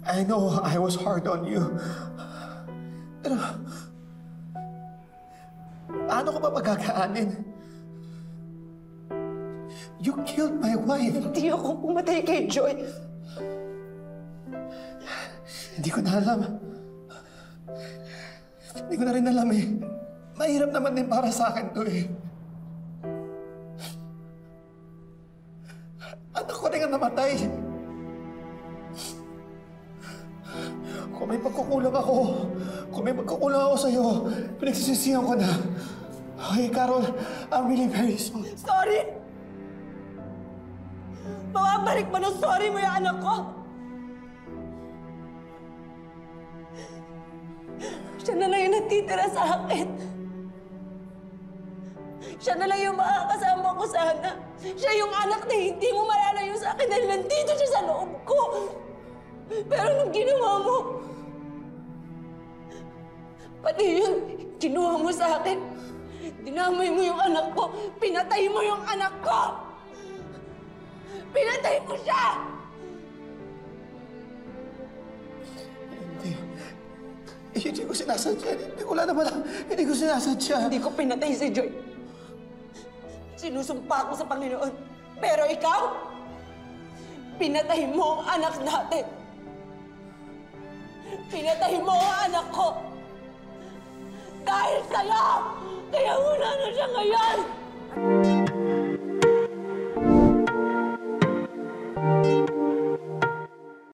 I know I was hard on you. Pero, paano ko ba pagkakaanin? You killed my wife. Hindi ako pumatay kay Joy. Hindi ko na alam. Hindi ko na rin alam eh. Mahirap naman din para sa akin to eh. Anak ko rin ang namatay. Kung may pagkukulang ako sa'yo, pinagsisisihan ko na. Okay, Carol, I'm really very sorry. Sorry! Mawabalik mo ng sorry mo yung anak ko! Siya na lang yung natitira sa akin. Siya na lang yung makakasama ko sana. Siya yung anak na hindi mo malalayo sa akin dahil nandito siya sa loob ko. Pero nung ginawa mo, pati yun, kinuha mo sa akin. Dinamay mo yung anak ko. Pinatay mo yung anak ko. Pinatay mo siya! Hindi ko sinasadya. Hindi ko sinasadya. Hindi ko pinatay si Joy. Sinusumpa ko sa Panginoon. Pero ikaw, pinatay mo ang anak natin. Pinatay mo ang anak ko. Dahil sa'yo, kaya wala na siya ngayon.